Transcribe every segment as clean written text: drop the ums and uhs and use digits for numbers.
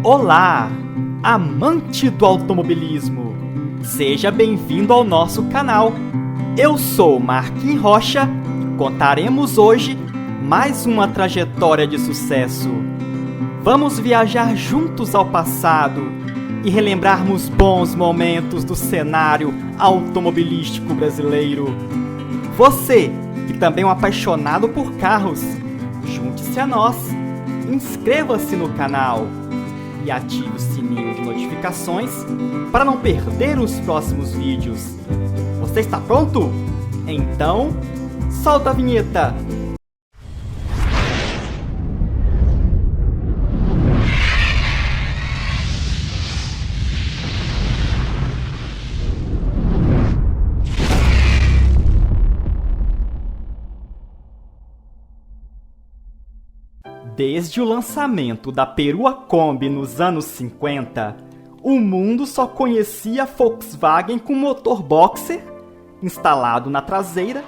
Olá, amante do automobilismo! Seja bem-vindo ao nosso canal. Eu sou Marquinhos Rocha e contaremos hoje mais uma trajetória de sucesso. Vamos viajar juntos ao passado e relembrarmos bons momentos do cenário automobilístico brasileiro. Você, que também é um apaixonado por carros, junte-se a nós, inscreva-se no canal e ative o sininho de notificações para não perder os próximos vídeos. Você está pronto? Então, solta a vinheta! Desde o lançamento da Perua Kombi nos anos 50, o mundo só conhecia a Volkswagen com motor boxer, instalado na traseira,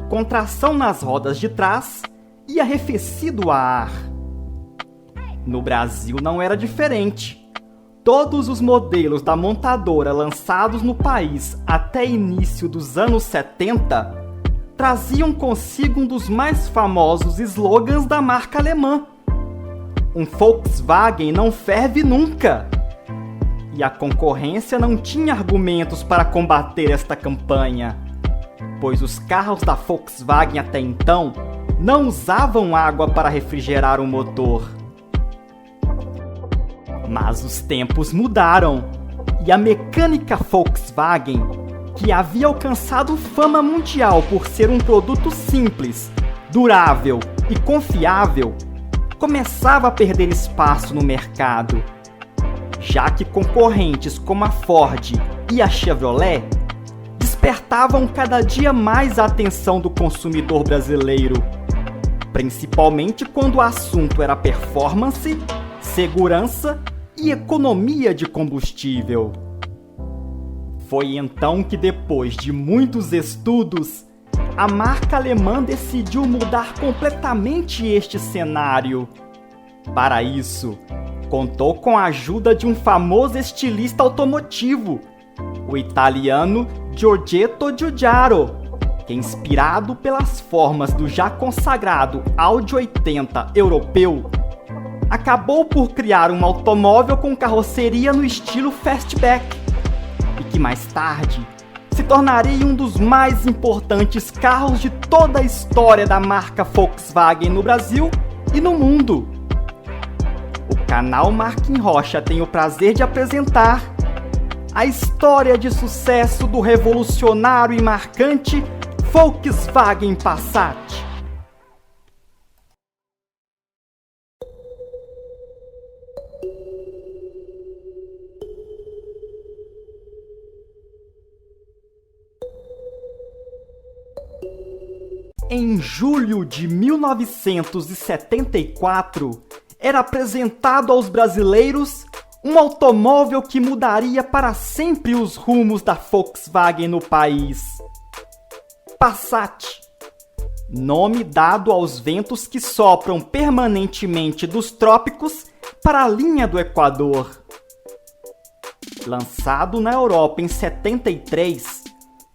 com tração nas rodas de trás e arrefecido a ar. No Brasil não era diferente. Todos os modelos da montadora lançados no país até início dos anos 70 traziam consigo um dos mais famosos slogans da marca alemã: um Volkswagen não ferve nunca! E a concorrência não tinha argumentos para combater esta campanha, pois os carros da Volkswagen até então não usavam água para refrigerar o motor. Mas os tempos mudaram, e a mecânica Volkswagen, que havia alcançado fama mundial por ser um produto simples, durável e confiável, começava a perder espaço no mercado, já que concorrentes como a Ford e a Chevrolet despertavam cada dia mais a atenção do consumidor brasileiro, principalmente quando o assunto era performance, segurança e economia de combustível. Foi então que, depois de muitos estudos, a marca alemã decidiu mudar completamente este cenário. Para isso, contou com a ajuda de um famoso estilista automotivo, o italiano Giorgetto Giugiaro, que, inspirado pelas formas do já consagrado Audi 80 europeu, acabou por criar um automóvel com carroceria no estilo fastback, e que mais tarde se tornaria um dos mais importantes carros de toda a história da marca Volkswagen no Brasil e no mundo. O canal Marquinhos Rocha tem o prazer de apresentar a história de sucesso do revolucionário e marcante Volkswagen Passat. Em julho de 1974, era apresentado aos brasileiros um automóvel que mudaria para sempre os rumos da Volkswagen no país. Passat, nome dado aos ventos que sopram permanentemente dos trópicos para a linha do Equador. Lançado na Europa em 73,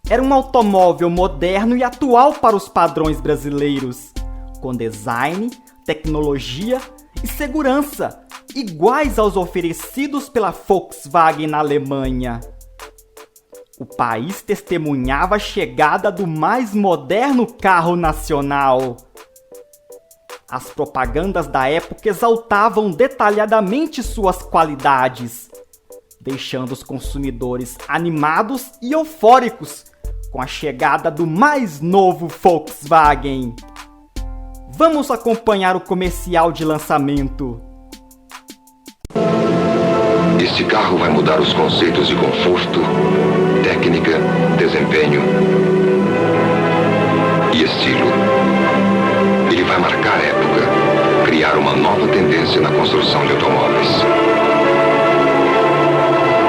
era um automóvel moderno e atual para os padrões brasileiros, com design, tecnologia e segurança iguais aos oferecidos pela Volkswagen na Alemanha. O país testemunhava a chegada do mais moderno carro nacional. As propagandas da época exaltavam detalhadamente suas qualidades, deixando os consumidores animados e eufóricos com a chegada do mais novo Volkswagen. Vamos acompanhar o comercial de lançamento. Este carro vai mudar os conceitos de conforto, técnica, desempenho e estilo. Ele vai marcar época, criar uma nova tendência na construção de automóveis.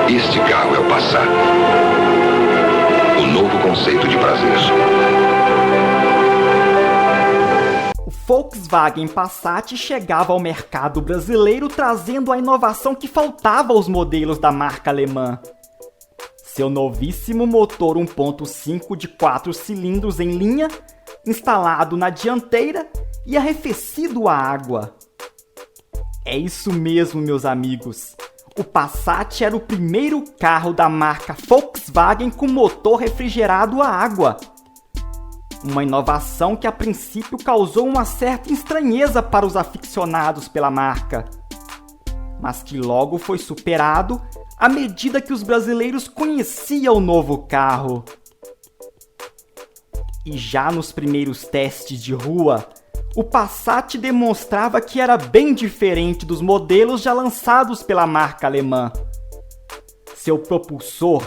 Este carro é o Passat, o novo conceito de prazer. O Volkswagen Passat chegava ao mercado brasileiro trazendo a inovação que faltava aos modelos da marca alemã. Seu novíssimo motor 1.5 de 4 cilindros em linha, instalado na dianteira e arrefecido a água. É isso mesmo, meus amigos. O Passat era o primeiro carro da marca Volkswagen com motor refrigerado a água. Uma inovação que a princípio causou uma certa estranheza para os aficionados pela marca, mas que logo foi superado à medida que os brasileiros conheciam o novo carro. E já nos primeiros testes de rua, o Passat demonstrava que era bem diferente dos modelos já lançados pela marca alemã. Seu propulsor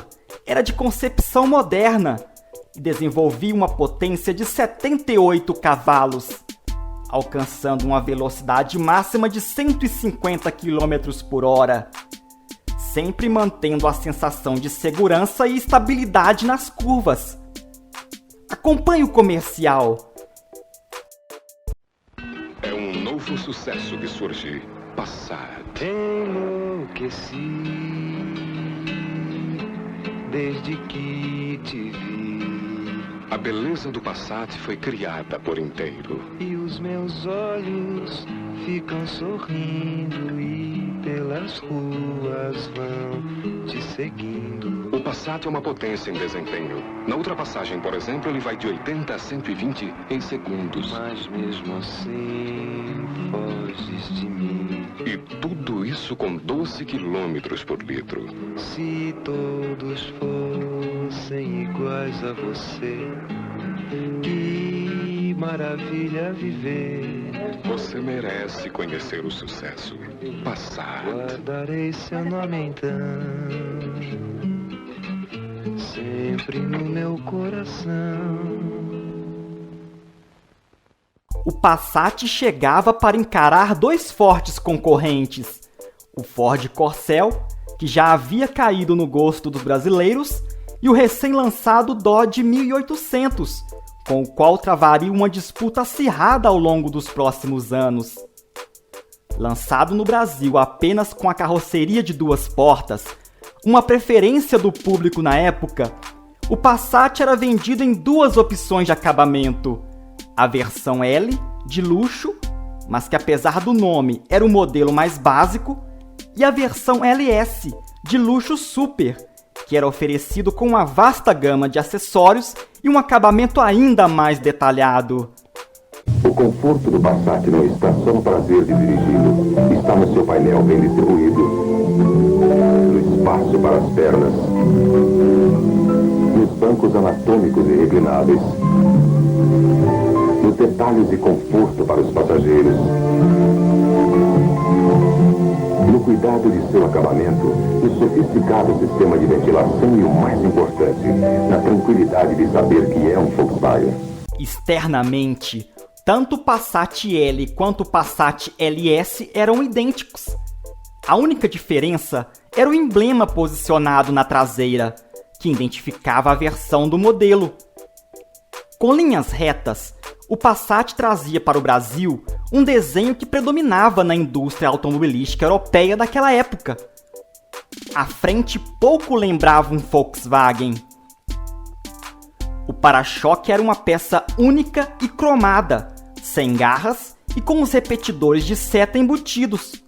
era de concepção moderna e desenvolvia uma potência de 78 cavalos, alcançando uma velocidade máxima de 150 km por hora, sempre mantendo a sensação de segurança e estabilidade nas curvas. Acompanhe o comercial. É um novo sucesso que surge. Passat. Enlouqueci desde que te vi. A beleza do Passat foi criada por inteiro. E os meus olhos ficam sorrindo e pelas ruas vão te seguindo. O Passat é uma potência em desempenho. Na ultrapassagem, por exemplo, ele vai de 80 a 120 em segundos. Mas mesmo assim, foges de mim. E tudo isso com 12 km por litro. Se todos fossem iguais a você, que maravilha viver. Você merece conhecer o sucesso. Passat. Guardarei seu nome então, sempre no meu coração. O Passat chegava para encarar dois fortes concorrentes, o Ford Corcel, que já havia caído no gosto dos brasileiros, e o recém-lançado Dodge 1800, com o qual travaria uma disputa acirrada ao longo dos próximos anos. Lançado no Brasil apenas com a carroceria de duas portas, uma preferência do público na época, o Passat era vendido em duas opções de acabamento: a versão L, de luxo, mas que apesar do nome era o modelo mais básico, e a versão LS, de luxo super, que era oferecido com uma vasta gama de acessórios e um acabamento ainda mais detalhado. O conforto do Passat não está só no prazer de dirigi-lo, está no seu painel bem distribuído, no espaço para as pernas, nos bancos anatômicos e reclináveis, nos detalhes de conforto para os passageiros, no cuidado de seu acabamento, no sofisticado sistema de ventilação e, o mais importante, na tranquilidade de saber que é um Volkswagen. Externamente, tanto o Passat L quanto o Passat LS eram idênticos. A única diferença era o emblema posicionado na traseira, que identificava a versão do modelo. Com linhas retas, o Passat trazia para o Brasil um desenho que predominava na indústria automobilística europeia daquela época. A frente pouco lembrava um Volkswagen. O para-choque era uma peça única e cromada, sem garras e com os repetidores de seta embutidos.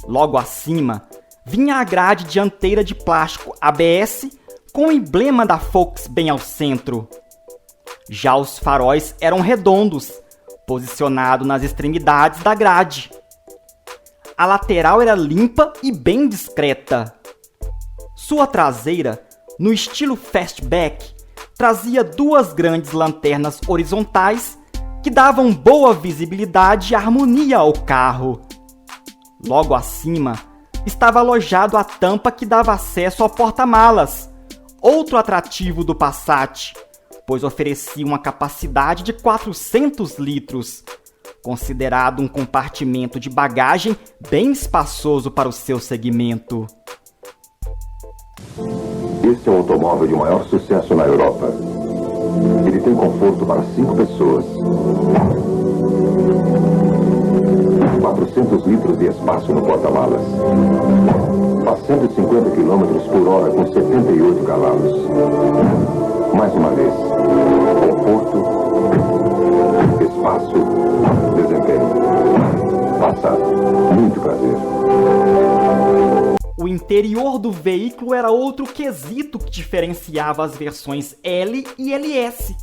Logo acima, vinha a grade dianteira de plástico ABS com o emblema da Volks bem ao centro. Já os faróis eram redondos, posicionados nas extremidades da grade. A lateral era limpa e bem discreta. Sua traseira, no estilo fastback, trazia duas grandes lanternas horizontais que davam boa visibilidade e harmonia ao carro. Logo acima, estava alojado a tampa que dava acesso ao porta-malas, outro atrativo do Passat, pois oferecia uma capacidade de 400 litros, considerado um compartimento de bagagem bem espaçoso para o seu segmento. Este é um automóvel de maior sucesso na Europa. Ele tem conforto para 5 pessoas. 400 litros de espaço no porta-malas. A 150 km por hora com 78 cavalos. Mais uma vez, conforto, espaço, desempenho. Passado, muito prazer. O interior do veículo era outro quesito que diferenciava as versões L e LS.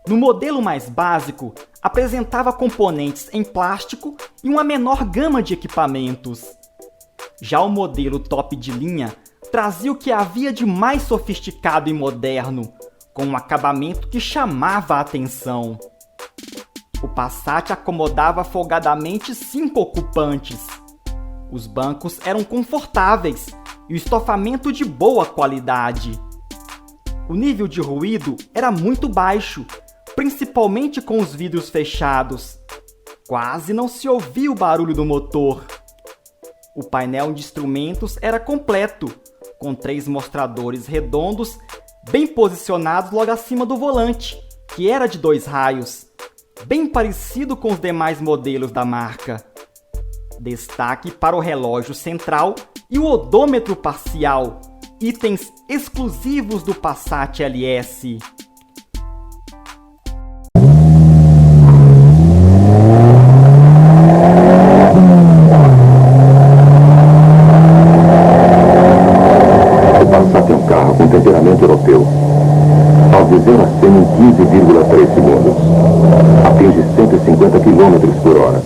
No modelo mais básico, apresentava componentes em plástico e uma menor gama de equipamentos. Já o modelo top de linha trazia o que havia de mais sofisticado e moderno, com um acabamento que chamava a atenção. O Passat acomodava folgadamente 5 ocupantes. Os bancos eram confortáveis e o estofamento de boa qualidade. O nível de ruído era muito baixo, principalmente com os vidros fechados. Quase não se ouvia o barulho do motor. O painel de instrumentos era completo, com 3 mostradores redondos bem posicionados logo acima do volante, que era de 2 raios, bem parecido com os demais modelos da marca. Destaque para o relógio central e o odômetro parcial, itens exclusivos do Passat LS. O Passat é um carro com temperamento europeu. Faz de 0 a 100 em 15,3 segundos. Atinge 150 km por hora.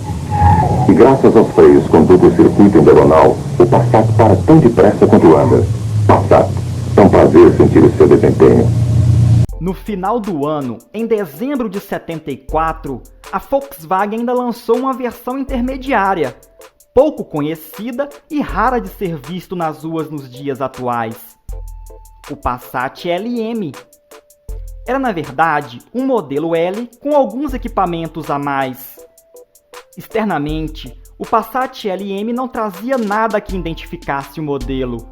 E graças aos freios com duplo circuito em diagonal, o Passat para tão depressa quanto anda. Passat, é um prazer sentir o seu desempenho. No final do ano, em dezembro de 74, a Volkswagen ainda lançou uma versão intermediária, pouco conhecida e rara de ser visto nas ruas nos dias atuais. O Passat LM. Era, na verdade, um modelo L com alguns equipamentos a mais. Externamente, o Passat LM não trazia nada que identificasse o modelo,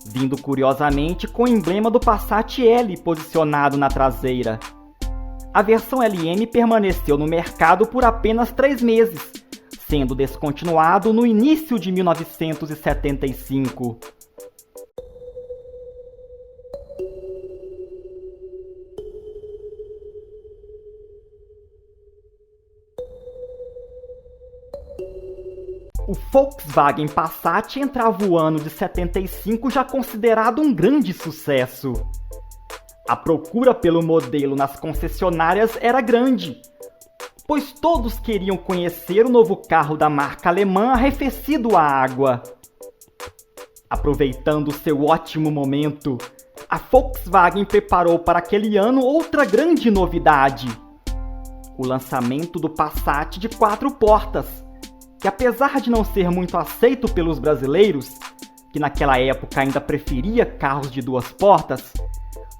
vindo curiosamente com o emblema do Passat L posicionado na traseira. A versão LM permaneceu no mercado por apenas 3 meses, sendo descontinuado no início de 1975. O Volkswagen Passat entrava o ano de 75 já considerado um grande sucesso. A procura pelo modelo nas concessionárias era grande, pois todos queriam conhecer o novo carro da marca alemã arrefecido à água. Aproveitando seu ótimo momento, a Volkswagen preparou para aquele ano outra grande novidade: o lançamento do Passat de 4 portas, que apesar de não ser muito aceito pelos brasileiros, que naquela época ainda preferia carros de 2 portas,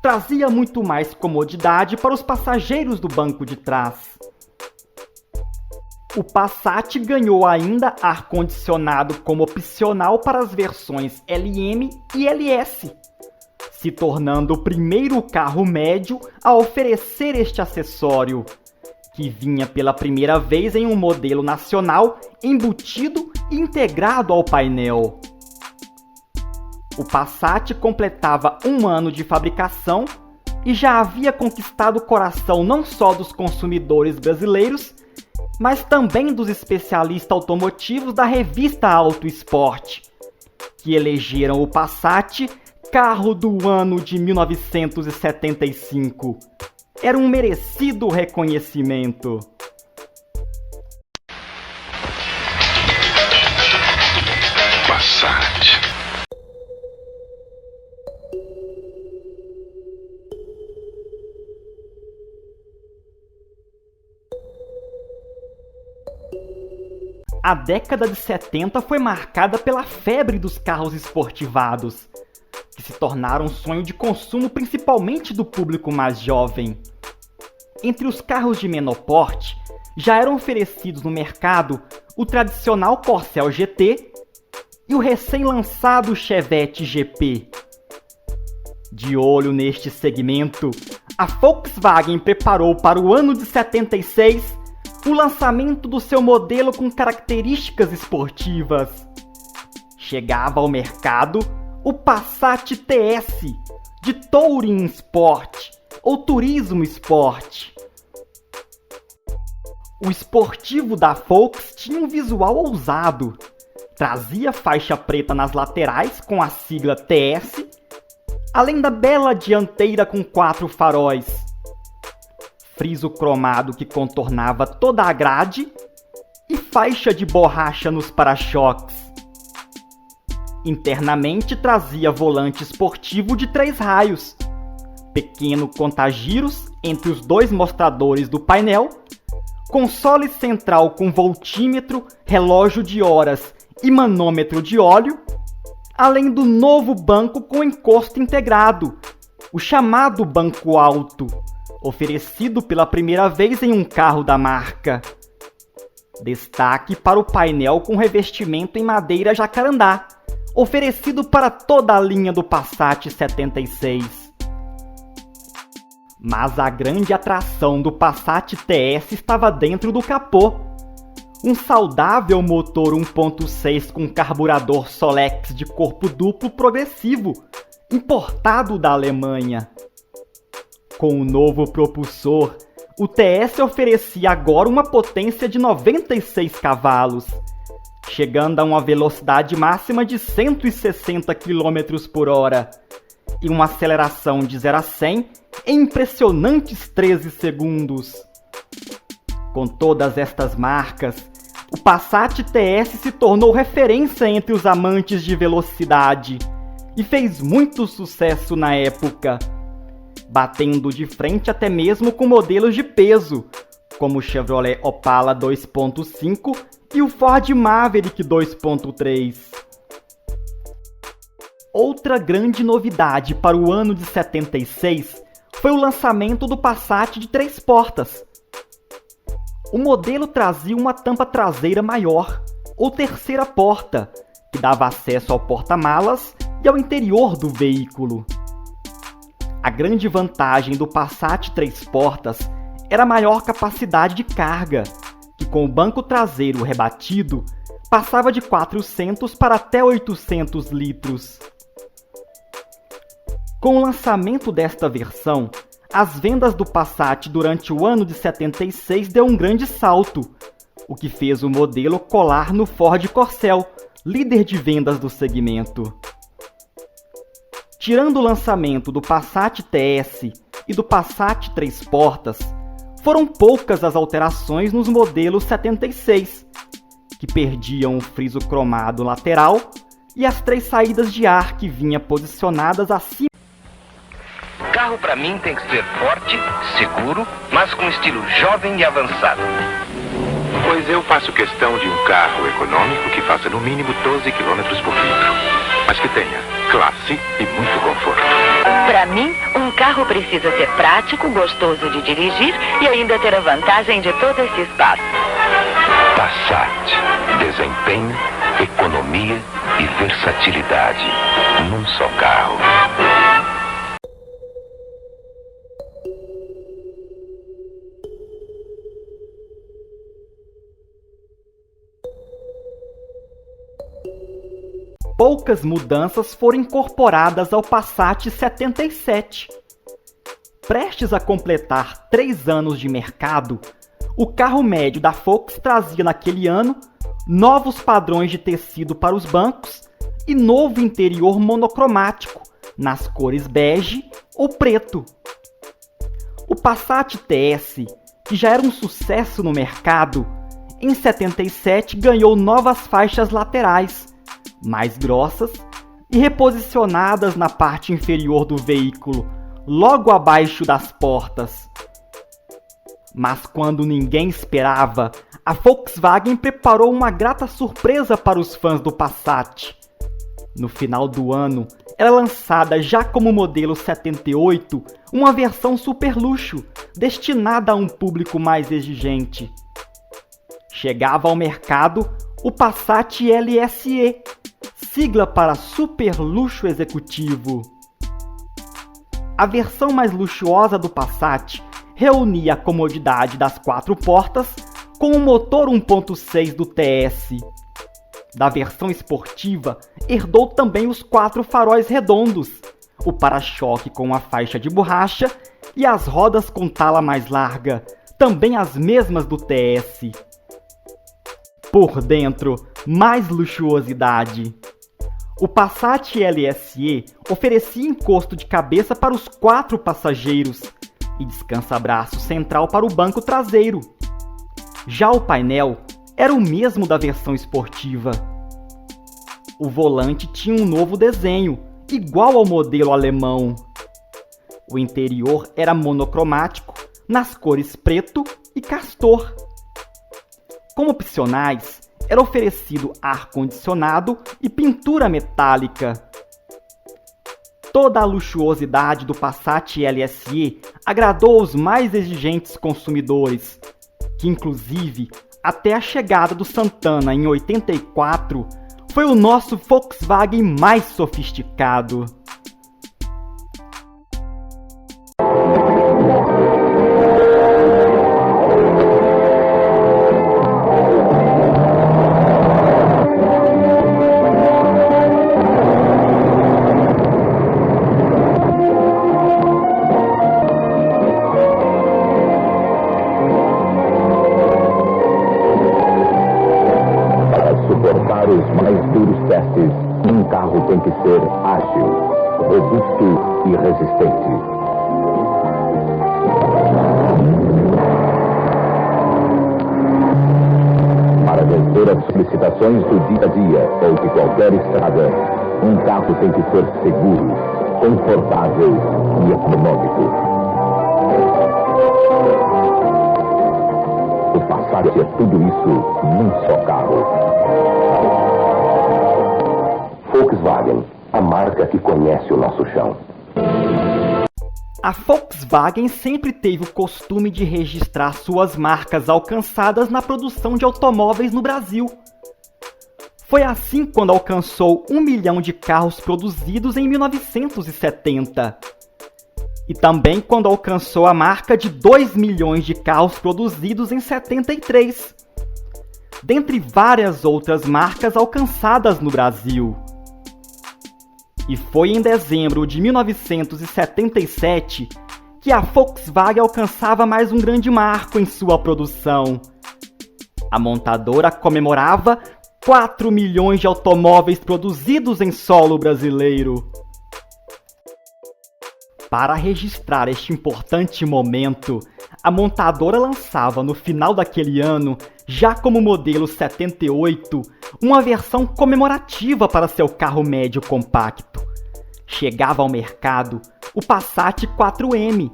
trazia muito mais comodidade para os passageiros do banco de trás. O Passat ganhou ainda ar-condicionado como opcional para as versões LM e LS, se tornando o primeiro carro médio a oferecer este acessório, que vinha pela primeira vez em um modelo nacional embutido e integrado ao painel. O Passat completava 1 ano de fabricação e já havia conquistado o coração não só dos consumidores brasileiros, mas também dos especialistas automotivos da revista Auto Sport, que elegeram o Passat carro do ano de 1975. Era um merecido reconhecimento. Passat. A década de 70 foi marcada pela febre dos carros esportivados, que se tornaram um sonho de consumo principalmente do público mais jovem. Entre os carros de menor porte, já eram oferecidos no mercado o tradicional Corcel GT e o recém-lançado Chevette GP. De olho neste segmento, a Volkswagen preparou para o ano de 76 o lançamento do seu modelo com características esportivas. Chegava ao mercado o Passat TS, de Touring Sport ou Turismo Sport. O esportivo da Volks tinha um visual ousado. Trazia faixa preta nas laterais com a sigla TS, além da bela dianteira com 4 faróis, friso cromado que contornava toda a grade e faixa de borracha nos para-choques. Internamente trazia volante esportivo de 3 raios, pequeno contagiros entre os 2 mostradores do painel, console central com voltímetro, relógio de horas e manômetro de óleo, além do novo banco com encosto integrado, o chamado banco alto, oferecido pela primeira vez em um carro da marca. Destaque para o painel com revestimento em madeira jacarandá, oferecido para toda a linha do Passat 76. Mas a grande atração do Passat TS estava dentro do capô. Um saudável motor 1.6 com carburador Solex de corpo duplo progressivo, importado da Alemanha. Com o novo propulsor, o TS oferecia agora uma potência de 96 cavalos, chegando a uma velocidade máxima de 160 km por hora e uma aceleração de 0 a 100 em impressionantes 13 segundos. Com todas estas marcas, o Passat TS se tornou referência entre os amantes de velocidade e fez muito sucesso na época, batendo de frente até mesmo com modelos de peso, como o Chevrolet Opala 2.5 e o Ford Maverick 2.3. Outra grande novidade para o ano de 76 foi o lançamento do Passat de 3 portas. O modelo trazia uma tampa traseira maior, ou terceira porta, que dava acesso ao porta-malas e ao interior do veículo. A grande vantagem do Passat 3 portas era a maior capacidade de carga, que com o banco traseiro rebatido, passava de 400 para até 800 litros. Com o lançamento desta versão, as vendas do Passat durante o ano de 76 deu um grande salto, o que fez o modelo colar no Ford Corcel, líder de vendas do segmento. Tirando o lançamento do Passat TS e do Passat 3 portas, foram poucas as alterações nos modelos 76, que perdiam o friso cromado lateral e as 3 saídas de ar que vinham posicionadas acima. Carro para mim tem que ser forte, seguro, mas com estilo jovem e avançado. Pois eu faço questão de um carro econômico que faça no mínimo 12 km por litro, mas que tenha classe e muito conforto. Para mim, um carro precisa ser prático, gostoso de dirigir e ainda ter a vantagem de todo esse espaço. Passat. Desempenho, economia e versatilidade num só carro. Poucas mudanças foram incorporadas ao Passat 77. Prestes a completar 3 anos de mercado, o carro médio da Volks trazia naquele ano novos padrões de tecido para os bancos e novo interior monocromático, nas cores bege ou preto. O Passat TS, que já era um sucesso no mercado, em 77 ganhou novas faixas laterais, mais grossas e reposicionadas na parte inferior do veículo, logo abaixo das portas. Mas quando ninguém esperava, a Volkswagen preparou uma grata surpresa para os fãs do Passat. No final do ano, era lançada já como modelo 78, uma versão super luxo, destinada a um público mais exigente. Chegava ao mercado o Passat LSE, sigla para Super Luxo Executivo. A versão mais luxuosa do Passat reunia a comodidade das 4 portas com o motor 1.6 do TS. Da versão esportiva, herdou também os 4 faróis redondos, o para-choque com a faixa de borracha e as rodas com tala mais larga, também as mesmas do TS. Por dentro, mais luxuosidade. O Passat LSE oferecia encosto de cabeça para os 4 passageiros e descansa-braço central para o banco traseiro. Já o painel era o mesmo da versão esportiva. O volante tinha um novo desenho, igual ao modelo alemão. O interior era monocromático, nas cores preto e castor. Como opcionais, era oferecido ar-condicionado e pintura metálica. Toda a luxuosidade do Passat LSE agradou aos mais exigentes consumidores, que inclusive, até a chegada do Santana em 84, foi o nosso Volkswagen mais sofisticado. Para os mais duros testes, um carro tem que ser ágil, robusto e resistente. Para vencer as solicitações do dia a dia ou de qualquer estrada, um carro tem que ser seguro, confortável e econômico. O Passat é tudo isso num só carro. Volkswagen, a marca que conhece o nosso chão. A Volkswagen sempre teve o costume de registrar suas marcas alcançadas na produção de automóveis no Brasil. Foi assim quando alcançou 1 milhão de carros produzidos em 1970. E também quando alcançou a marca de 2 milhões de carros produzidos em 73. Dentre várias outras marcas alcançadas no Brasil. E foi em dezembro de 1977 que a Volkswagen alcançava mais um grande marco em sua produção. A montadora comemorava 4 milhões de automóveis produzidos em solo brasileiro. Para registrar este importante momento, a montadora lançava no final daquele ano, já como modelo 78, uma versão comemorativa para seu carro médio compacto. Chegava ao mercado o Passat 4M,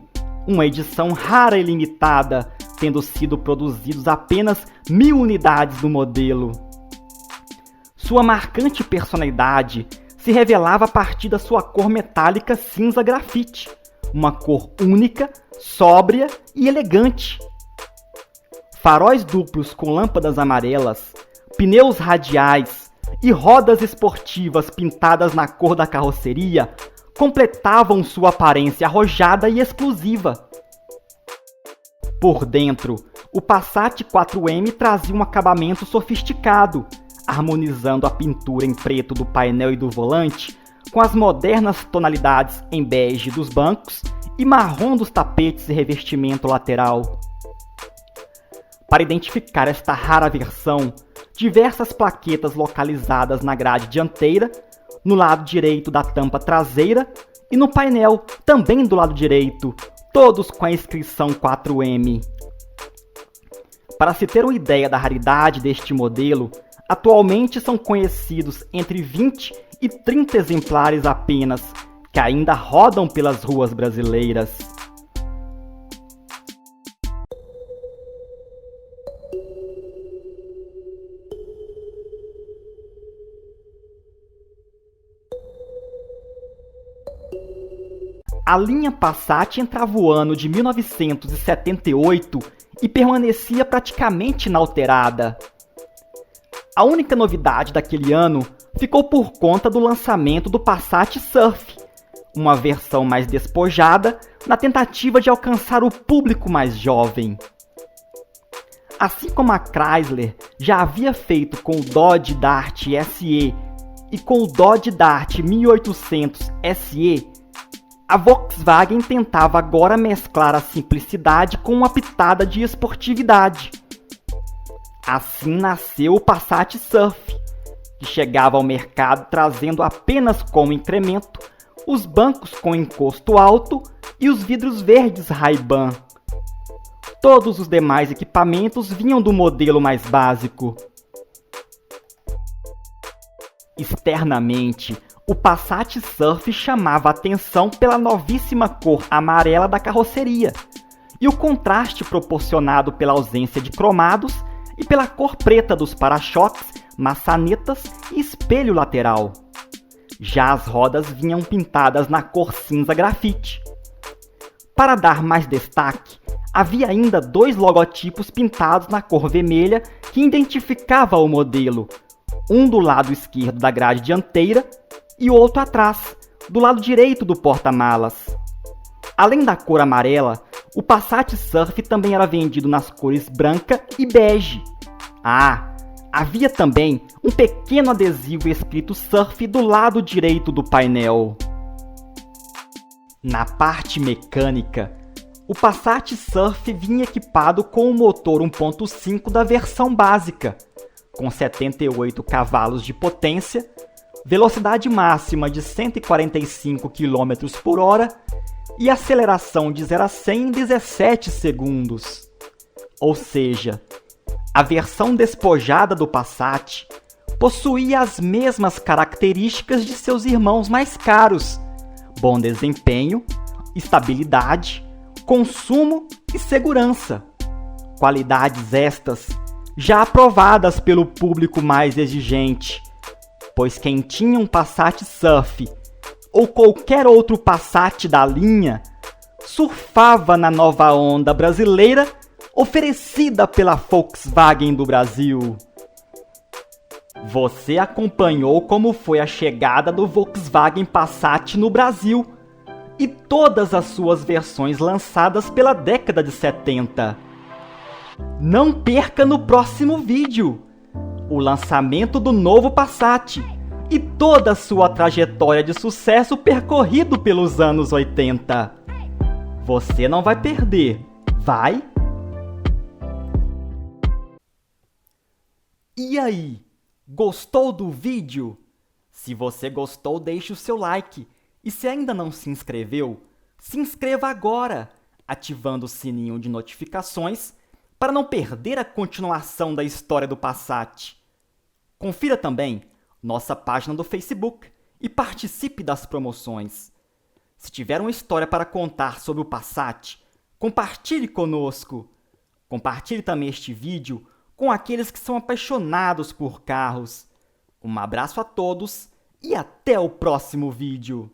uma edição rara e limitada, tendo sido produzidos apenas 1.000 unidades do modelo. Sua marcante personalidade se revelava a partir da sua cor metálica cinza grafite, uma cor única, sóbria e elegante. Faróis duplos com lâmpadas amarelas, pneus radiais e rodas esportivas pintadas na cor da carroceria completavam sua aparência arrojada e exclusiva. Por dentro, o Passat 4M trazia um acabamento sofisticado, harmonizando a pintura em preto do painel e do volante com as modernas tonalidades em bege dos bancos e marrom dos tapetes e revestimento lateral. Para identificar esta rara versão, diversas plaquetas localizadas na grade dianteira, no lado direito da tampa traseira e no painel, também do lado direito, todos com a inscrição 4M. Para se ter uma ideia da raridade deste modelo, atualmente são conhecidos entre 20 e 30 exemplares apenas, que ainda rodam pelas ruas brasileiras. A linha Passat entrava o ano de 1978 e permanecia praticamente inalterada. A única novidade daquele ano ficou por conta do lançamento do Passat Surf, uma versão mais despojada na tentativa de alcançar o público mais jovem. Assim como a Chrysler já havia feito com o Dodge Dart SE e com o Dodge Dart 1800 SE, a Volkswagen tentava agora mesclar a simplicidade com uma pitada de esportividade. Assim nasceu o Passat Surf, que chegava ao mercado trazendo apenas como incremento os bancos com encosto alto e os vidros verdes Ray-Ban. Todos os demais equipamentos vinham do modelo mais básico. Externamente, o Passat Surf chamava a atenção pela novíssima cor amarela da carroceria e o contraste proporcionado pela ausência de cromados e pela cor preta dos para-choques, maçanetas e espelho lateral. Já as rodas vinham pintadas na cor cinza grafite. Para dar mais destaque, havia ainda 2 logotipos pintados na cor vermelha que identificava o modelo, um do lado esquerdo da grade dianteira e outro atrás, do lado direito do porta-malas. Além da cor amarela, o Passat Surf também era vendido nas cores branca e bege. Havia também um pequeno adesivo escrito Surf do lado direito do painel. Na parte mecânica, o Passat Surf vinha equipado com o motor 1.5 da versão básica, com 78 cavalos de potência, velocidade máxima de 145 km por hora e aceleração de 0 a 100 em 17 segundos. Ou seja, a versão despojada do Passat possuía as mesmas características de seus irmãos mais caros: bom desempenho, estabilidade, consumo e segurança. Qualidades estas já aprovadas pelo público mais exigente, pois quem tinha um Passat Surf ou qualquer outro Passat da linha surfava na nova onda brasileira oferecida pela Volkswagen do Brasil. Você acompanhou como foi a chegada do Volkswagen Passat no Brasil e todas as suas versões lançadas pela década de 70. Não perca no próximo vídeo o lançamento do novo Passat e toda a sua trajetória de sucesso percorrido pelos anos 80. Você não vai perder, vai? E aí, gostou do vídeo? Se você gostou, deixe o seu like. E se ainda não se inscreveu, se inscreva agora, ativando o sininho de notificações para não perder a continuação da história do Passat. Confira também nossa página do Facebook e participe das promoções. Se tiver uma história para contar sobre o Passat, compartilhe conosco. Compartilhe também este vídeo com aqueles que são apaixonados por carros. Um abraço a todos e até o próximo vídeo.